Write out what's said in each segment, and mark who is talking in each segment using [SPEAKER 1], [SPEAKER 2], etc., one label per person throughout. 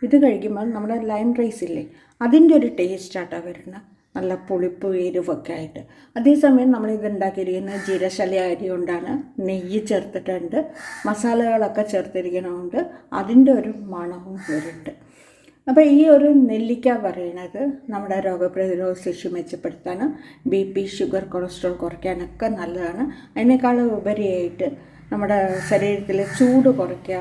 [SPEAKER 1] ഇത് കഴിക്കുമ്പോൾ നമ്മുടെ ലൈം റൈസ് ഇല്ലേ, അതിൻ്റെ ഒരു ടേസ്റ്റാട്ടോ വരുന്നത്. നല്ല പുളിപ്പ് എരിവൊക്കെ ആയിട്ട്. അതേസമയം നമ്മളിത് ഉണ്ടാക്കിയിരിക്കുന്നത് ജീരശാല അരി കൊണ്ടാണ്. നെയ്യ് ചേർത്തിട്ടുണ്ട്, മസാലകളൊക്കെ ചേർത്തിരിക്കണതുകൊണ്ട് അതിൻ്റെ ഒരു മണവും വരുന്നുണ്ട്. അപ്പോൾ ഈ ഒരു നെല്ലിക്ക പറയണത് നമ്മുടെ രോഗപ്രതിരോധ ശേഷി മെച്ചപ്പെടുത്താനും BP, ഷുഗർ, കൊളസ്ട്രോൾ കുറയ്ക്കാനൊക്കെ നല്ലതാണ്. അതിനേക്കാൾ ഉപരിയായിട്ട് നമ്മുടെ ശരീരത്തിലെ ചൂട് കുറയ്ക്കുക,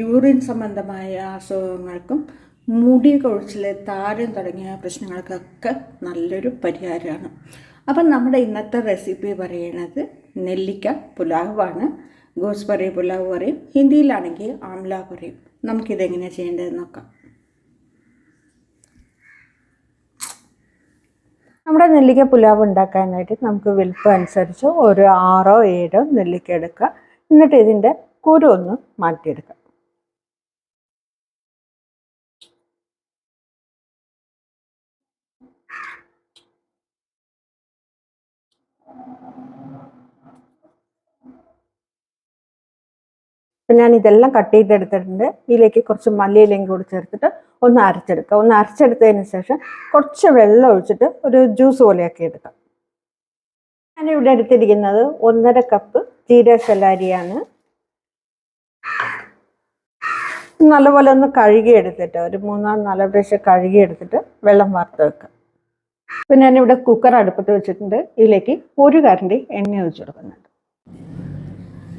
[SPEAKER 1] യൂറിൻ സംബന്ധമായ അസുഖങ്ങൾക്കും മുടി കൊഴിച്ചിൽ, താരൻ തുടങ്ങിയ പ്രശ്നങ്ങൾക്കൊക്കെ നല്ലൊരു പരിഹാരമാണ്. അപ്പം നമ്മുടെ ഇന്നത്തെ റെസിപ്പി പറയണത് നെല്ലിക്ക പുലാവാണ്. ഗോസ്പറി പുലാവ് പറയും, ഹിന്ദിയിലാണെങ്കിൽ ആംല പറയും. നമുക്കിതെങ്ങനെയാണ് ചെയ്യേണ്ടതെന്ന് നോക്കാം. നമ്മുടെ നെല്ലിക്ക പുലാവ് ഉണ്ടാക്കാനായിട്ട് നമുക്ക് വലിപ്പം അനുസരിച്ച് ഒരു 6 or 7 നെല്ലിക്ക എടുക്കുക. എന്നിട്ട് ഇതിൻ്റെ കുരു ഒന്ന് മാറ്റിയെടുക്കുക. അപ്പം ഞാൻ ഇതെല്ലാം കട്ട് ചെയ്തെടുത്തിട്ടുണ്ട്. ഇതിലേക്ക് കുറച്ച് മല്ലിയിലയും കൂടി ചേർത്തിട്ട് ഒന്ന് അരച്ചെടുക്കുക. ഒന്ന് അരച്ചെടുത്തതിന് ശേഷം കുറച്ച് വെള്ളം ഒഴിച്ചിട്ട് ഒരു ജ്യൂസ് പോലെയാക്കി എടുക്കാം. ഞാനിവിടെ എടുത്തിരിക്കുന്നത് 1.5 കപ്പ് ജീരകശാല അരിയാണ്. നല്ലപോലെ ഒന്ന് കഴുകിയെടുത്തിട്ട് ഒരു 3-4 പ്രാവശ്യം കഴുകിയെടുത്തിട്ട് വെള്ളം വാർത്ത് വെക്കാം. അപ്പം ഞാനിവിടെ കുക്കർ അടുപ്പത്ത് വെച്ചിട്ടുണ്ട്. ഇതിലേക്ക് 1 കരണ്ടി എണ്ണ ഒഴിച്ച് കൊടുക്കുന്നുണ്ട്.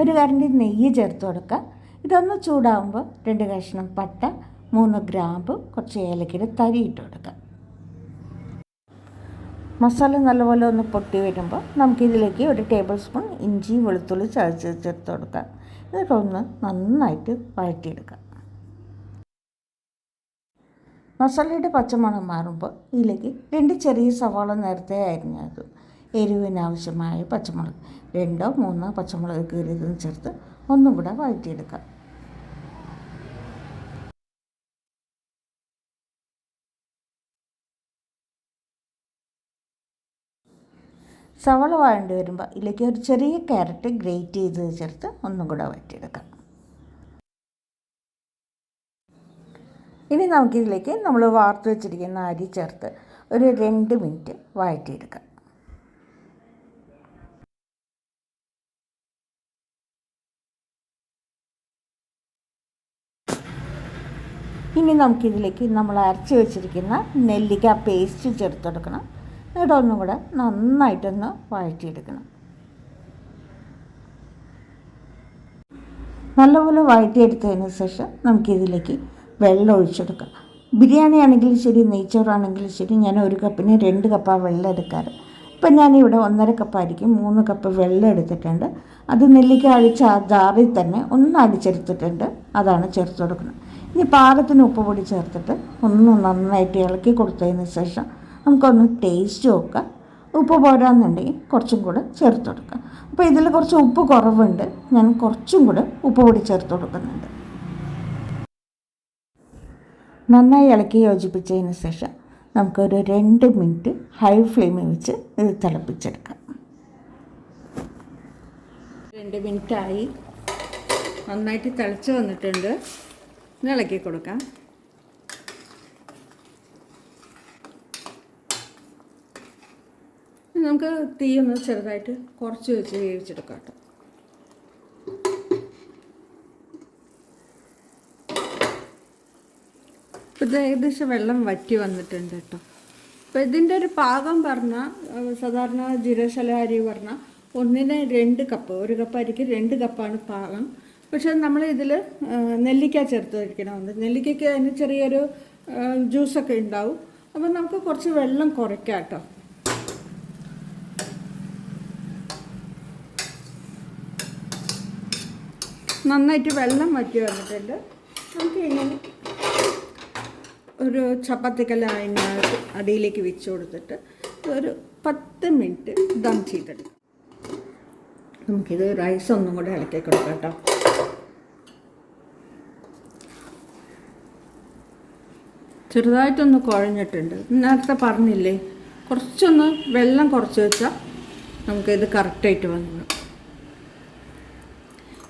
[SPEAKER 1] 1 കരണ്ടി നെയ്യ് ചേർത്ത് കൊടുക്കുക. ഇതൊന്ന് ചൂടാകുമ്പോൾ 2 കഷ്ണം പട്ട, 3 ഗ്രാമ്പ്, കുറച്ച് ഏലക്കയുടെ തരി ഇട്ട് കൊടുക്കുക. മസാല നല്ലപോലെ ഒന്ന് പൊട്ടി വരുമ്പോൾ നമുക്കിതിലേക്ക് 1 ടേബിൾ സ്പൂൺ ഇഞ്ചി വെളുത്തുള്ളി ചതച്ച് ചേർത്ത് കൊടുക്കുക. എന്നിട്ടൊന്ന് നന്നായിട്ട് വഴറ്റിയെടുക്കുക. മസാലയുടെ പച്ചമണം മാറുമ്പോൾ ഇതിലേക്ക് 2 ചെറിയ സവാള നേരത്തെ അരിഞ്ഞത്, എരിവിനാവശ്യമായ പച്ചമുളക് 2-3 പച്ചമുളക് കീറിയതും ചേർത്ത് ഒന്നും കൂടെ വഴറ്റിയെടുക്കാം. സവാള വഴണ്ടി വരുമ്പോൾ ഇതിലേക്ക് ഒരു ചെറിയ ക്യാരറ്റ് ഗ്രേറ്റ് ചെയ്ത് ചേർത്ത് ഒന്നും കൂടെ വഴറ്റിയെടുക്കാം. ഇനി നമുക്കിതിലേക്ക് നമ്മൾ വാർത്ത് വെച്ചിരിക്കുന്ന അരി ചേർത്ത് ഒരു 2 മിനിറ്റ് വഴറ്റിയെടുക്കാം. ഇനി നമുക്കിതിലേക്ക് നമ്മൾ അരച്ച് വെച്ചിരിക്കുന്ന നെല്ലിക്ക പേസ്റ്റ് ചേർത്ത് കൊടുക്കണം. എന്നിട്ട് ഒന്നും കൂടെ നന്നായിട്ടൊന്ന് വഴറ്റിയെടുക്കണം. നല്ലപോലെ വഴറ്റിയെടുത്തതിന് ശേഷം നമുക്കിതിലേക്ക് വെള്ളം ഒഴിച്ചെടുക്കാം. ബിരിയാണി ആണെങ്കിലും ശരി, നെയ്ച്ചോറാണെങ്കിലും ശരി, ഞാൻ 1 കപ്പിന് 2 കപ്പാണ് വെള്ളം എടുക്കാറ്. ഇപ്പം ഞാനിവിടെ 1.5 കപ്പായിരിക്കും 3 കപ്പ് വെള്ളം എടുത്തിട്ടുണ്ട്. അത് നെല്ലിക്ക അടിച്ച ആ ജാറിൽ തന്നെ ഒന്ന് അടിച്ചെടുത്തിട്ടുണ്ട്, അതാണ് ചേർത്ത് കൊടുക്കുന്നത്. ഇനി പാകത്തിന് ഉപ്പ് പൊടി ചേർത്തിട്ട് ഒന്ന് നന്നായിട്ട് ഇളക്കി കൊടുത്തതിന് ശേഷം നമുക്കൊന്ന് ടേസ്റ്റ് നോക്കാം. ഉപ്പ് പോരാന്നുണ്ടെങ്കിൽ കുറച്ചും കൂടെ ചേർത്ത് കൊടുക്കാം. അപ്പോൾ ഇതിൽ കുറച്ച് ഉപ്പ് കുറവുണ്ട്, ഞാൻ കുറച്ചും കൂടെ ഉപ്പ് പൊടി ചേർത്ത് കൊടുക്കുന്നുണ്ട്. നന്നായി ഇളക്കി യോജിപ്പിച്ചതിന് ശേഷം നമുക്കൊരു 2 മിനിറ്റ് ഹൈ ഫ്ലെയിമിൽ വെച്ച് ഇത് തിളപ്പിച്ചെടുക്കാം. 2 മിനിറ്റായി, നന്നായിട്ട് തിളച്ച് വന്നിട്ടുണ്ട്. ഇളക്കി കൊടുക്കാം. നമുക്ക് തീ ഒന്ന് ചെറുതായിട്ട് കുറച്ച് വെച്ച് വേവിച്ചെടുക്കാം കേട്ടോ. ഇത് ഏകദേശം വെള്ളം വറ്റി വന്നിട്ടുണ്ട് കേട്ടോ. അപ്പോൾ ഇതിൻ്റെ ഒരു പാകം പറഞ്ഞാൽ സാധാരണ ജീരകശാല അരി പറഞ്ഞാൽ 1-ന് 2 കപ്പ്, 1 കപ്പ് അരിക്ക് 2 കപ്പാണ് പാകം. പക്ഷേ നമ്മൾ ഇതിൽ നെല്ലിക്ക ചേർത്ത് വയ്ക്കണമുണ്ട്. നെല്ലിക്കയ്ക്ക് അതിന് ചെറിയൊരു ജ്യൂസൊക്കെ ഉണ്ടാവും. അപ്പോൾ നമുക്ക് കുറച്ച് വെള്ളം കുറയ്ക്കാം കേട്ടോ. നന്നായിട്ട് വെള്ളം വറ്റി വന്നിട്ടുണ്ട്. നമുക്ക് ഇങ്ങനെ ഒരു ചപ്പാത്തിക്കല്ല അതിനകത്ത് അടിയിലേക്ക് വെച്ച് കൊടുത്തിട്ട് ഒരു 10 മിനിറ്റ് ദം ചെയ്തെടുക്കാം. നമുക്കിത് റൈസ് ഒന്നും കൂടെ ഇളക്കി കൊടുക്കാം കേട്ടോ. ചെറുതായിട്ടൊന്ന് കുഴഞ്ഞിട്ടുണ്ട്. നേരത്തെ പറഞ്ഞില്ലേ, കുറച്ചൊന്ന് വെള്ളം കുറച്ച് വെച്ചാൽ നമുക്കിത് കറക്റ്റായിട്ട് വന്നു.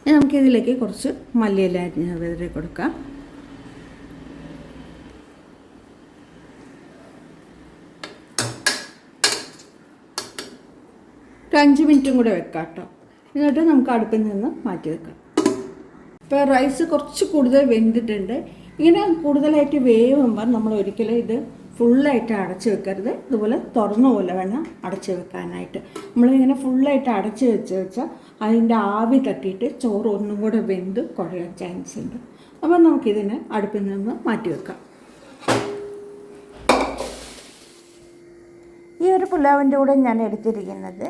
[SPEAKER 1] ഇനി നമുക്കിതിലേക്ക് കുറച്ച് മല്ലിയില അരിഞ്ഞ് വിതറി കൊടുക്കാം. ഒരു 5 മിനിറ്റും കൂടെ വെക്കാം കേട്ടോ. എന്നിട്ട് നമുക്ക് അടുപ്പിൽ നിന്ന് മാറ്റി വെക്കാം. ഇപ്പോൾ റൈസ് കുറച്ച് കൂടുതൽ വെന്തിട്ടുണ്ട്. ഇങ്ങനെ കൂടുതലായിട്ട് വേവുമ്പോൾ നമ്മൾ ഒരിക്കലും ഇത് ഫുള്ളായിട്ട് അടച്ച് വെക്കരുത്. ഇതുപോലെ തുറന്ന പോലെ വേണം അടച്ച് വെക്കാനായിട്ട്. നമ്മളിങ്ങനെ ഫുള്ളായിട്ട് അടച്ച് വെച്ചാൽ അതിൻ്റെ ആവി തട്ടിയിട്ട് ചോറ് ഒന്നും കൂടെ വെന്ത് കുഴയാൻ ചാൻസ് ഉണ്ട്. അപ്പോൾ നമുക്കിതിനെ അടുപ്പിൽ നിന്ന് മാറ്റി വെക്കാം. ഈ ഒരു പുലാവിൻ്റെ കൂടെ ഞാൻ എടുത്തിരിക്കുന്നത്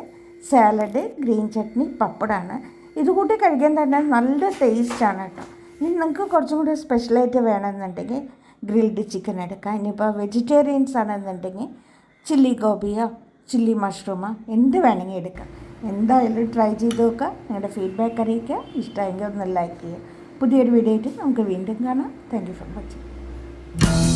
[SPEAKER 1] സാലഡ്, ഗ്രീൻ ചട്നി, പപ്പടാണ്. ഇത് കൂട്ടി കഴിക്കാൻ തന്നെ നല്ല ടേസ്റ്റാണ് കേട്ടോ. ഇനി നിങ്ങൾക്ക് കുറച്ചും കൂടി സ്പെഷ്യലായിട്ട് വേണമെന്നുണ്ടെങ്കിൽ ഗ്രിൽഡ് ചിക്കൻ എടുക്കാം. ഇനിയിപ്പോൾ വെജിറ്റേറിയൻസ് ആണെന്നുണ്ടെങ്കിൽ ചില്ലി ഗോപിയോ ചില്ലി മഷ്റൂമോ എന്ത് വേണമെങ്കിൽ എടുക്കാം. എന്തായാലും ട്രൈ ചെയ്ത് നോക്കുക. നിങ്ങളുടെ ഫീഡ്ബാക്ക് അറിയിക്കുക. ഇഷ്ടമെങ്കിൽ ഒന്ന് ലൈക്ക് ചെയ്യുക. പുതിയൊരു വീഡിയോ ആയിട്ട് നമുക്ക് വീണ്ടും കാണാം. Thank you for watching.